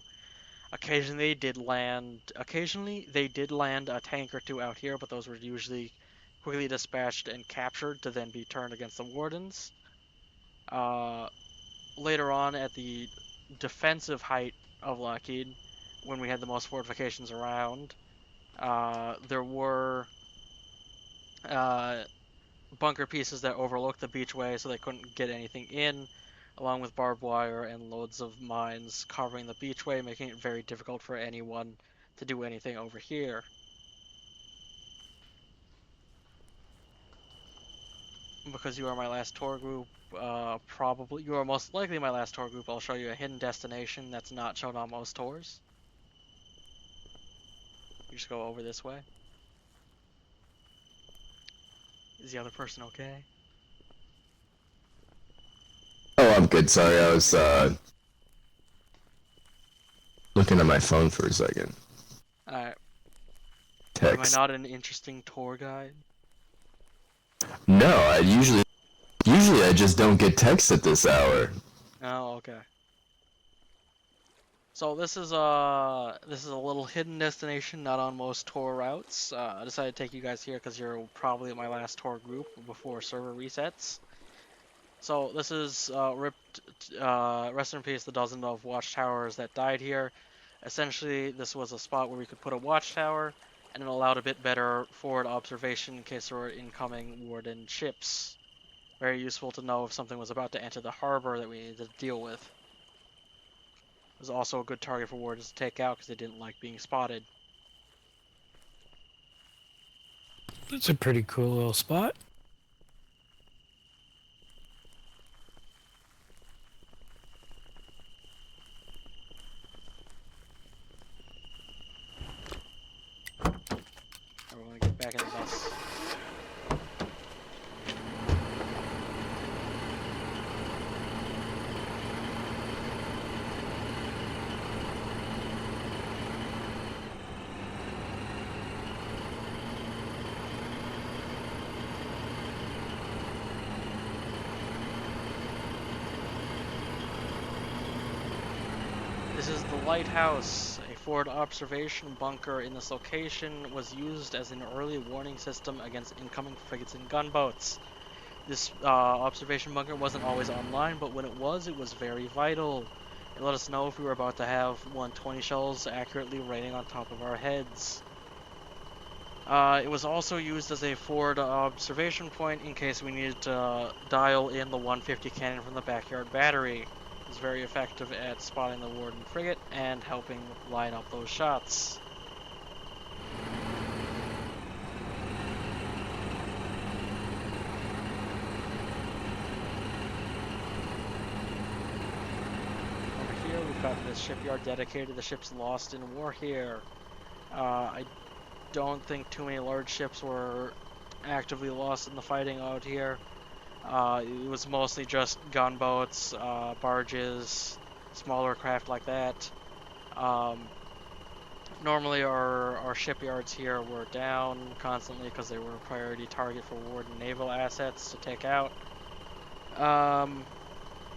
Occasionally they did land a tank or 2 out here, but those were usually quickly dispatched and captured to then be turned against the Wardens. Later on, at the defensive height of Lockheed, when we had the most fortifications around, there were bunker pieces that overlooked the beachway so they couldn't get anything in, along with barbed wire and loads of mines covering the beachway, making it very difficult for anyone to do anything over here. Because you are my last tour group, you are most likely my last tour group, I'll show you a hidden destination that's not shown on most tours. You just go over this way. Is the other person okay? Oh, I'm good. Sorry, I was looking at my phone for a second. Alright. Am I Text. not an interesting tour guide? No, I usually I just don't get text at this hour. Oh, okay. So this is a little hidden destination, not on most tour routes. I decided to take you guys here because you're probably my last tour group before server resets. So this is rest in peace, the dozen of watchtowers that died here. Essentially, this was a spot where we could put a watchtower, and it allowed a bit better forward observation in case there were incoming Warden ships. Very useful to know if something was about to enter the harbor that we needed to deal with. It was also a good target for Wardens to take out because they didn't like being spotted. That's a pretty cool little spot. Everyone get back in the bus. lighthouse. A forward observation bunker in this location was used as an early warning system against incoming frigates and gunboats. This observation bunker wasn't always online, but when it was very vital. It let us know if we were about to have 120 shells accurately raining on top of our heads. It was also used as a forward observation point in case we needed to dial in the 150 cannon from the backyard battery. It was very effective at spotting the Warden frigate and helping line up those shots. Over here we've got this shipyard dedicated to the ships lost in war here. I don't think too many large ships were actively lost in the fighting out here. It was mostly just gunboats, barges, smaller craft like that. Normally our shipyards here were down constantly because they were a priority target for Warden naval assets to take out.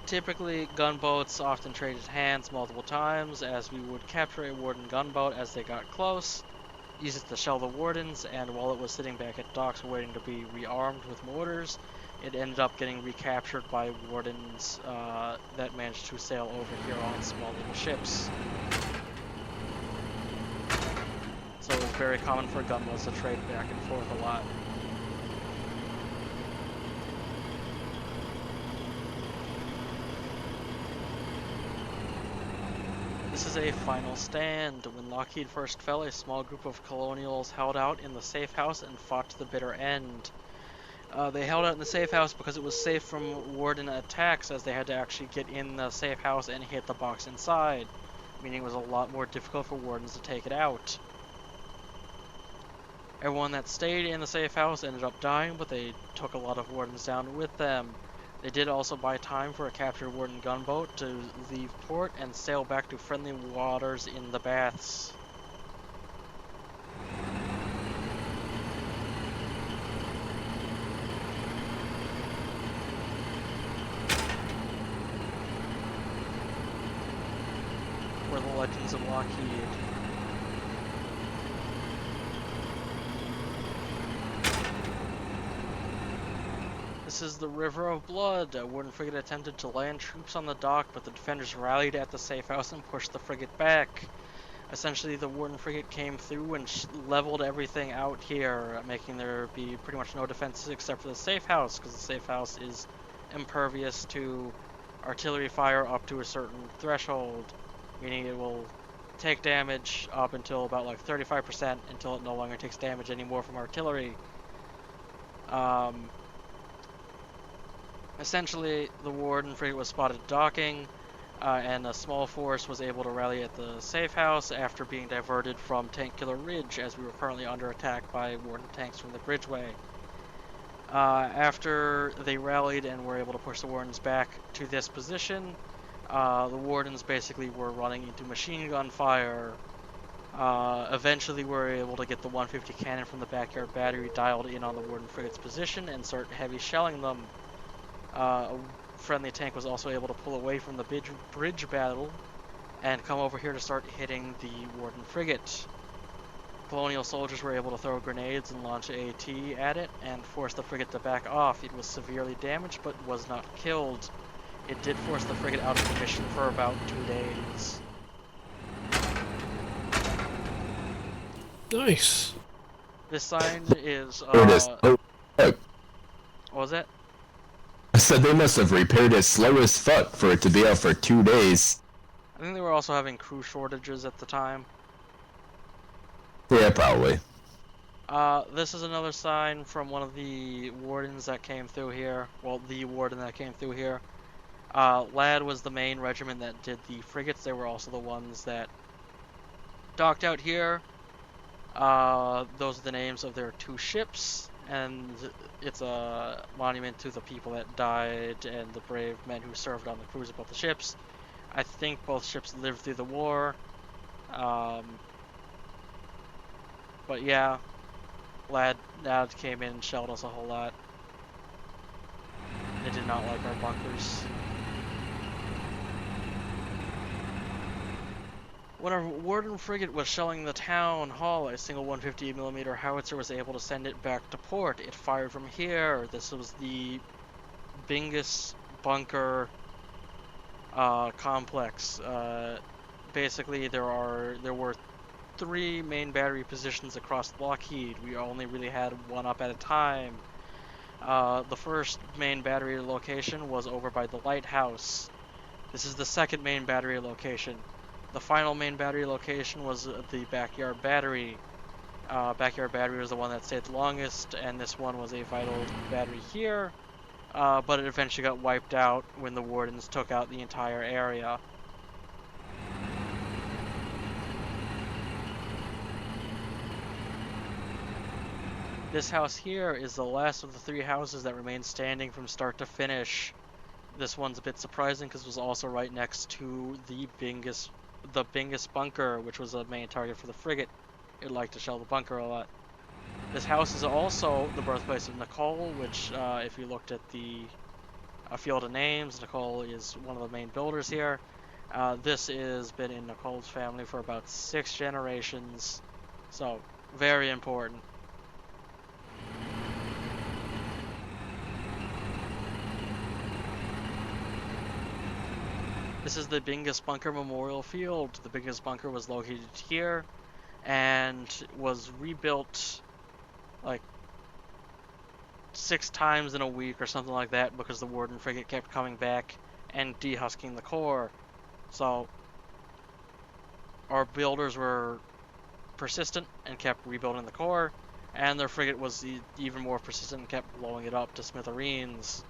Typically, gunboats often traded hands multiple times, as we would capture a Warden gunboat as they got close, use it to shell the Wardens, and while it was sitting back at docks waiting to be rearmed with mortars, it ended up getting recaptured by Wardens that managed to sail over here on small little ships. So it was very common for gunboats to trade back and forth a lot. This is a final stand. When Lockheed first fell, a small group of colonials held out in the safe house and fought to the bitter end. They held out in the safe house because it was safe from Warden attacks, as they had to actually get in the safe house and hit the box inside, meaning it was a lot more difficult for Wardens to take it out. Everyone that stayed in the safe house ended up dying, but they took a lot of Wardens down with them. They did also buy time for a captured Warden gunboat to leave port and sail back to friendly waters in the Baths. For the Legends of Lockheed. This is the River of Blood. A Warden frigate attempted to land troops on the dock, but the defenders rallied at the safe house and pushed the frigate back. Essentially, the Warden frigate came through and leveled everything out here, making there be pretty much no defenses except for the safe house, because the safe house is impervious to artillery fire up to a certain threshold, meaning it will take damage up until about like 35% until it no longer takes damage anymore from artillery. Essentially, the Warden frigate was spotted docking, and a small force was able to rally at the safe house after being diverted from Tank Killer Ridge, as we were currently under attack by Warden tanks from the Bridgeway. After they rallied and were able to push the Wardens back to this position, the Wardens basically were running into machine gun fire. Eventually we were able to get the 150 cannon from the backyard battery dialed in on the Warden frigate's position and start heavy shelling them. A friendly tank was also able to pull away from the bridge battle and come over here to start hitting the Warden frigate. Colonial soldiers were able to throw grenades and launch AT at it and force the frigate to back off. It was severely damaged but was not killed. It did force the frigate out of commission for about 2 days. Nice. This sign is, What was it? I said they must have repaired it slow as fuck for it to be out for 2 days. I think they were also having crew shortages at the time. Yeah, probably. This is another sign from one of the wardens that came through here. Well, the warden that came through here. Lad was the main regiment that did the frigates. They were also the ones that docked out here. Those are the names of their 2 ships, and it's a monument to the people that died and the brave men who served on the crews of both the ships. I think both ships lived through the war. But yeah, Lad came in and shelled us a whole lot. They did not like our bunkers. When our Warden frigate was shelling the town hall, a single 150mm howitzer was able to send it back to port. It fired from here. This was the Bingus bunker complex. Basically, there were 3 main battery positions across Lockheed. We only really had one up at a time. The first main battery location was over by the lighthouse. This is the second main battery location. The final main battery location was the backyard battery. Backyard battery was the one that stayed the longest, and this one was a vital battery here. But it eventually got wiped out when the wardens took out the entire area. This house here is the last of the 3 houses that remain standing from start to finish. This one's a bit surprising because it was also right next to the Bingus bunker, which was a main target for the frigate. It liked to shell the bunker a lot. This house is also the birthplace of Nicole, which, if you looked at the field of names, Nicole is one of the main builders here. This has been in Nicole's family for about 6 generations, so very important. This is the Bingus Bunker Memorial Field. The Bingus Bunker was located here and was rebuilt like 6 times in a week or something like that because the Warden frigate kept coming back and dehusking the core. So our builders were persistent and kept rebuilding the core, and their frigate was even more persistent and kept blowing it up to smithereens.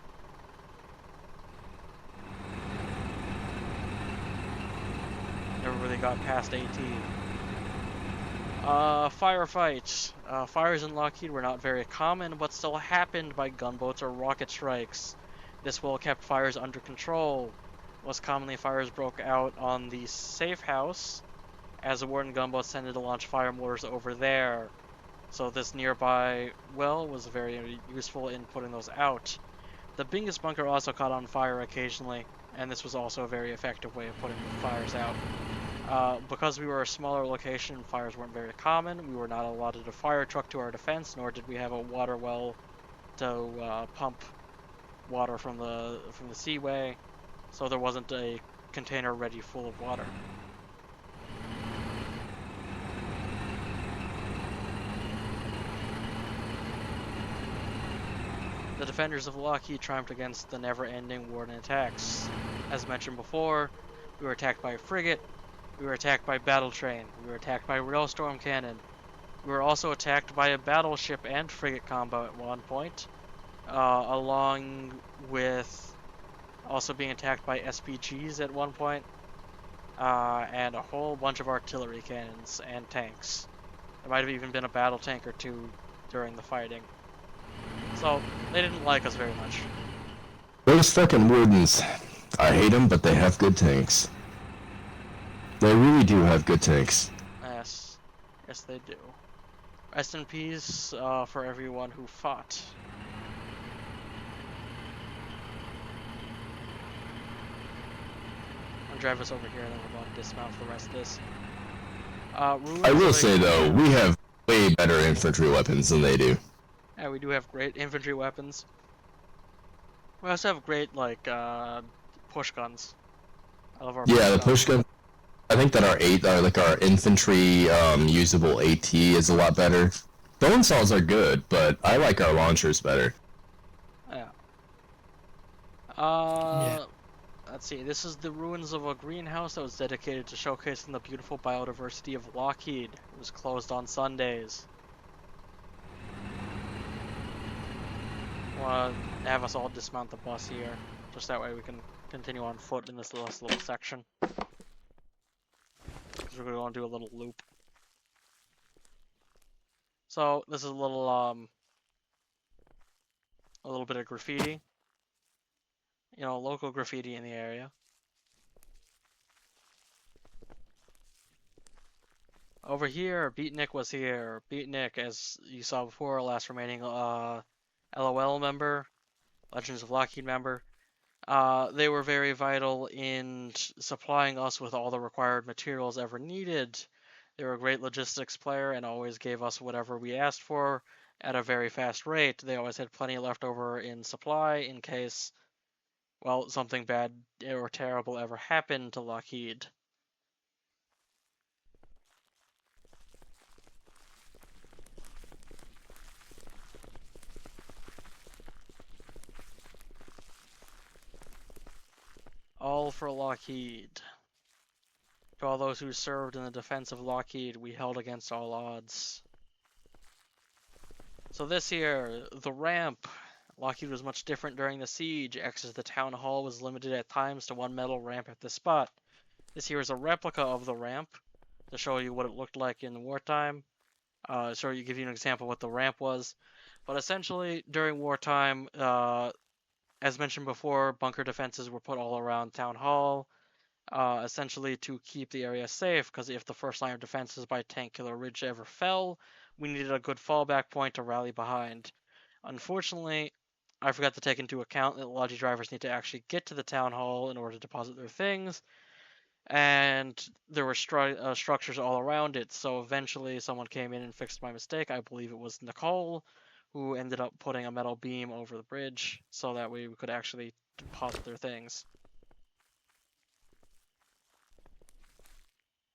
Never really got past AT. Firefight. Fires in Lockheed were not very common, but still happened by gunboats or rocket strikes. This will kept fires under control. Most commonly, fires broke out on the safe house, as the Warden gunboats tended to launch fire mortars over there. So this nearby well was very useful in putting those out. The Bingus bunker also caught on fire occasionally, and this was also a very effective way of putting the fires out. Because we were a smaller location, fires weren't very common. We were not allotted a fire truck to our defense, nor did we have a water well to pump water from the seaway, so there wasn't a container ready full of water. The defenders of Lockheed triumphed against the never-ending Warden attacks. As mentioned before, we were attacked by a frigate, we were attacked by battle train, we were attacked by railstorm cannon, we were also attacked by a battleship and frigate combo at one point, along with also being attacked by SPGs at one point, and a whole bunch of artillery cannons and tanks. There might have even been a battle tank or 2 during the fighting. So, they didn't like us very much. Those fucking wardens. I hate them, but they have good tanks. They really do have good tanks. Yes. Yes, they do. Rest in peace for everyone who fought. I'll drive us over here and then we're going to dismount for the rest of this. I will say, though, we have way better infantry weapons than they do. Yeah, we do have great infantry weapons. We also have great, like, push guns. I love our Push gun. I think that our infantry usable AT is a lot better. Bone saws are good, but I like our launchers better. Yeah. Let's see. This is the ruins of a greenhouse that was dedicated to showcasing the beautiful biodiversity of Lockheed. It was closed on Sundays. Want to have us all dismount the bus here, just that way we can continue on foot in this last little section. Because we're going to do a little loop. So this is a little bit of graffiti. You know, local graffiti in the area. Over here, Beatnik was here. Beatnik, as you saw before, last remaining LOL member, Legends of Lockheed member. They were very vital in supplying us with all the required materials ever needed. They were a great logistics player and always gave us whatever we asked for at a very fast rate. They always had plenty left over in supply in case, well, something bad or terrible ever happened to Lockheed. All for Lockheed. To all those who served in the defense of Lockheed, we held against all odds. So this year, the ramp. Lockheed was much different during the siege. Access to the town hall was limited at times to one metal ramp at this spot. This here is a replica of the ramp to show you what it looked like in wartime. Give you an example of what the ramp was. But essentially, during wartime, as mentioned before, bunker defenses were put all around town hall. Essentially to keep the area safe, because if the first line of defenses by Tank Killer Ridge ever fell, we needed a good fallback point to rally behind. Unfortunately, I forgot to take into account that Logi drivers need to actually get to the town hall in order to deposit their things, and there were structures all around it, so eventually someone came in and fixed my mistake. I believe it was Nicole, who ended up putting a metal beam over the bridge, so that way we could actually deposit their things.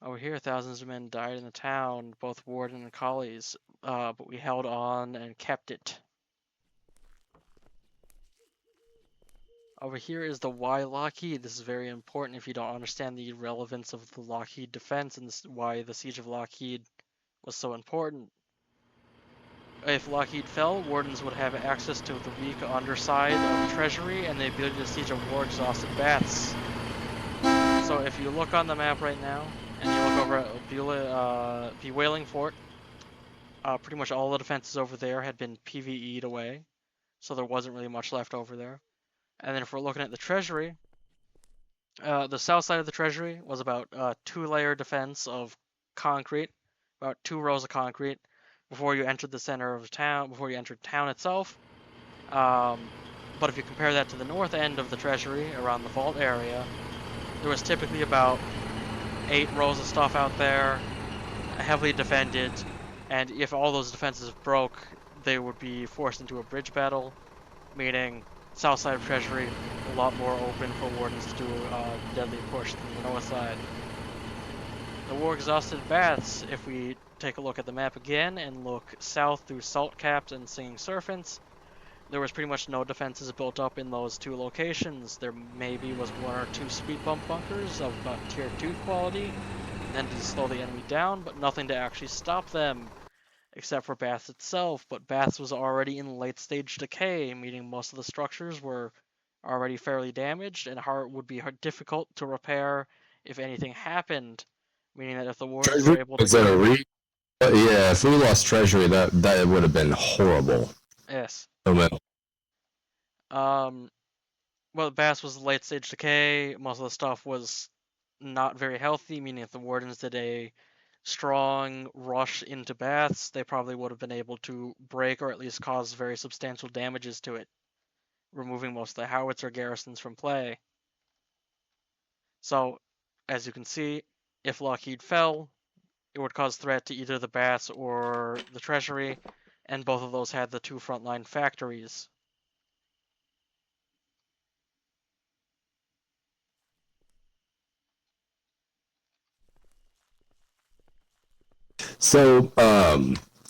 Over here, thousands of men died in the town, both warden and collies, but we held on and kept it. Over here is the why Lockheed. This is very important if you don't understand the relevance of the Lockheed defense and why the siege of Lockheed was so important. If Lockheed fell, wardens would have access to the weak underside of the treasury and the ability to siege a war-exhausted bats. So if you look on the map right now, and you look over at Bewailing Fort, pretty much all the defenses over there had been PvE'd away, so there wasn't really much left over there. And then if we're looking at the treasury, the south side of the treasury was about a 2-layer defense of concrete, about 2 rows of concrete, before you entered the center of town, before you entered town itself. But if you compare that to the north end of the treasury, around the vault area, there was typically about 8 rows of stuff out there, heavily defended, and if all those defenses broke, they would be forced into a bridge battle, meaning south side of treasury a lot more open for wardens to do a deadly push than the north side. The war exhausted bats, if we take a look at the map again and look south through Salt Caps and Singing Serpents, there was pretty much no defenses built up in those 2 locations. There maybe was 1 or 2 speed bump bunkers of about tier 2 quality, and to slow the enemy down, but nothing to actually stop them, except for Baths itself. But Baths was already in late stage decay, meaning most of the structures were already fairly damaged, and would be difficult to repair if anything happened, meaning that if the wardens were Treasury able to is that get... a yeah, if we lost treasury, that would have been horrible. Yes. Oh, man. Well, Bass was late stage decay. Most of the stuff was not very healthy, meaning if the wardens did a strong rush into Baths, they probably would have been able to break or at least cause very substantial damages to it, removing most of the howitzer garrisons from play. So, as you can see, if Lockheed fell, it would cause threat to either the Baths or the Treasury, and both of those had the 2 frontline factories. So,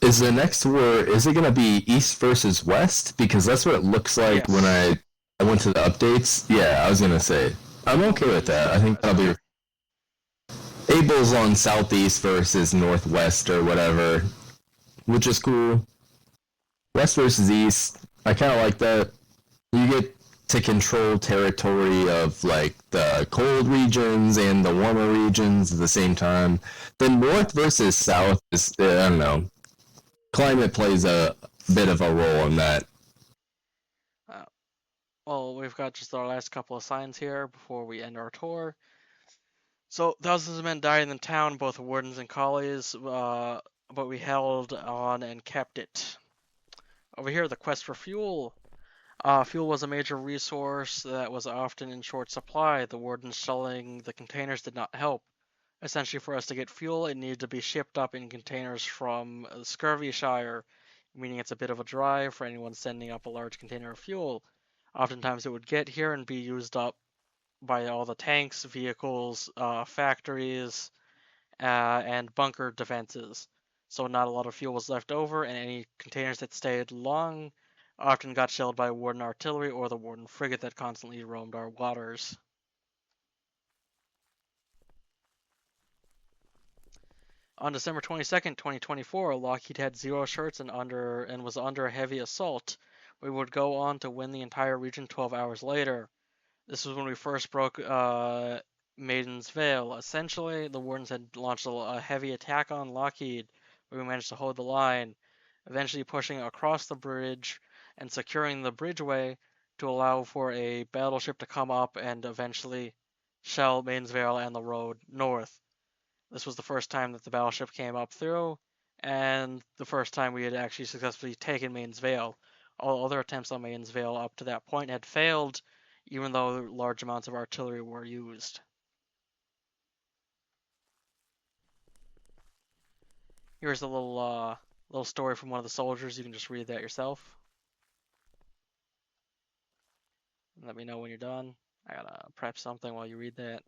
is the next war, is it going to be East versus West? Because that's what it looks like when Yes. I went to the updates. Yeah, I was going to say. I'm okay with that. I think that'll be Abel's on Southeast versus Northwest or whatever, which is cool. West versus East, I kind of like that. You get to control territory of like the cold regions and the warmer regions at the same time. The North versus South is, I don't know, climate plays a bit of a role in that. Well, we've got just our last couple of signs here before we end our tour. So, thousands of men died in the town, both wardens and collies, but we held on and kept it. Over here, the quest for fuel. Fuel was a major resource that was often in short supply. The wardens selling the containers did not help. Essentially, for us to get fuel, it needed to be shipped up in containers from Scurvyshire, meaning it's a bit of a drive for anyone sending up a large container of fuel. Oftentimes, it would get here and be used up by all the tanks, vehicles, factories, and bunker defenses. So not a lot of fuel was left over, and any containers that stayed long often got shelled by Warden artillery or the Warden frigate that constantly roamed our waters. On December 22nd, 2024, Lockheed had 0 shirts and was under a heavy assault. We would go on to win the entire region 12 hours later. This was when we first broke Maiden's Veil. Essentially, the Wardens had launched a heavy attack on Lockheed, but we managed to hold the line, eventually pushing across the bridge and securing the bridgeway to allow for a battleship to come up and eventually shell Maiden's Veil and the road north. This was the first time that the battleship came up through, and the first time we had actually successfully taken Maiden's Veil. All other attempts on Maiden's Veil up to that point had failed, even though large amounts of artillery were used. Here's a little story from one of the soldiers. You can just read that yourself. Let me know when you're done. I gotta prep something while you read that.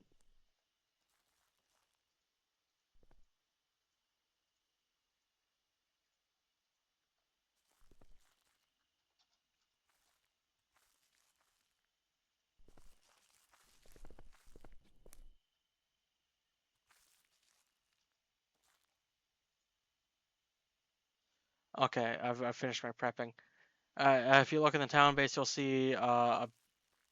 Okay, I've finished my prepping. If you look in the town base, you'll see a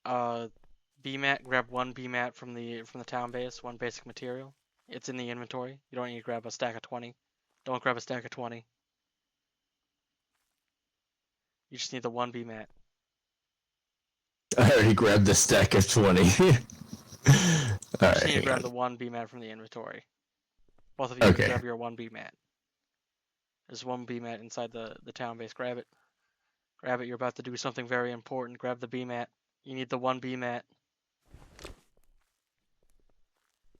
BMAT. Grab one BMAT from the town base, one basic material. It's in the inventory. You don't need to grab a stack of 20. Don't grab a stack of 20. You just need the one BMAT. I already grabbed the stack of 20. You Alright, just need to hang grab on. the one BMAT from the inventory. Both of you Okay. grab your one BMAT. There's one BMAT inside the town base. Grab it. Grab it. You're about to do something very important. Grab the BMAT. You need the one BMAT.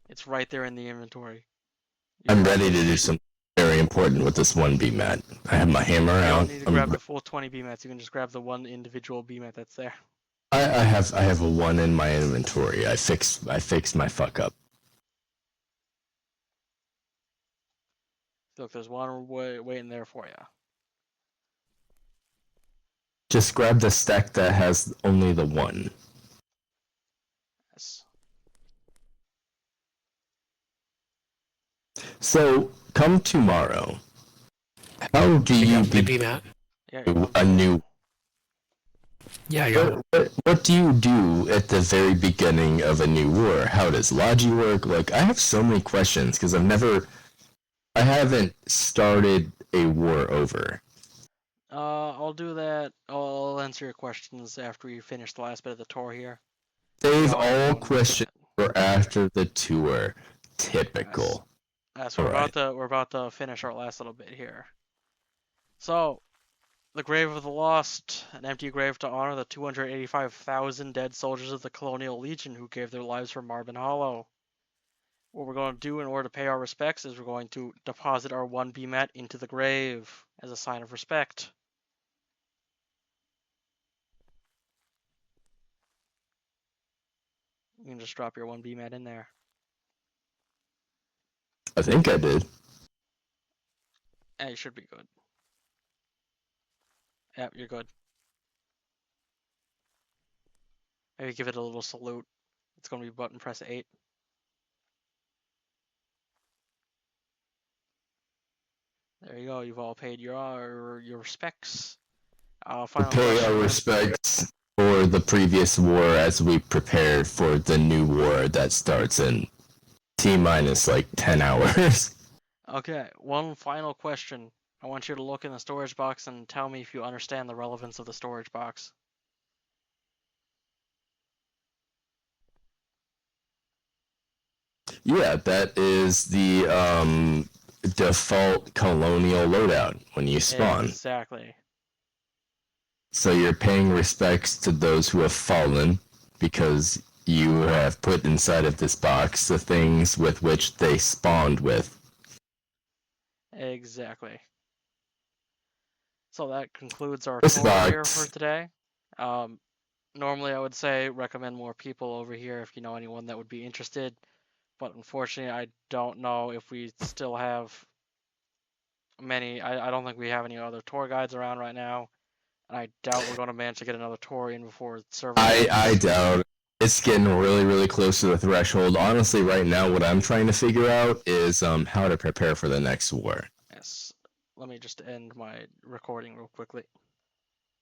It's right there in the inventory. I'm ready to do something very important with this one BMAT. I have my hammer You out. don't need to grab the full 20 BMATs. You can just grab the one individual BMAT that's there. I have a one in my inventory. I fixed my fuck up. Look, there's one waiting there for you. Just grab the stack that has only the one. Yes. So come tomorrow. How do I you got my be BMAT. Yeah, a new? Yeah, I got it. What do you do at the very beginning of a new war? How does Logi work? Like, I have so many questions because I haven't started a war over. I'll do that. I'll answer your questions after we finish the last bit of the tour here. Save Go ahead, all one questions for after the tour. Typical. Yes, All right. we're about to finish our last little bit here. So, the Grave of the Lost, an empty grave to honor the 285,000 dead soldiers of the Colonial Legion who gave their lives for Marvin Hollow. What we're going to do in order to pay our respects is we're going to deposit our 1 BMAT into the grave as a sign of respect. You can just drop your 1 BMAT in there. I think I did. Yeah, you should be good. Yeah, you're good. Maybe give it a little salute. It's going to be button press 8. There you go. You've all paid your respects. Final Pay question. our respects for the previous war as we prepare for the new war that starts in T-minus like 10 hours. Okay, one final question. I want you to look in the storage box and tell me if you understand the relevance of the storage box. Yeah, that is the default colonial loadout when you spawn. Exactly. So you're paying respects to those who have fallen because you have put inside of this box the things with which they spawned with. Exactly. So that concludes our This tour here for box, today. Normally, I would say recommend more people over here if you know anyone that would be interested. But unfortunately, I don't know if we still have many. I don't think we have any other tour guides around right now. And I doubt we're going to manage to get another tour in before server I ends. doubt it's getting really, really close to the threshold. Honestly, right now, what I'm trying to figure out is how to prepare for the next war. Yes. Let me just end my recording real quickly.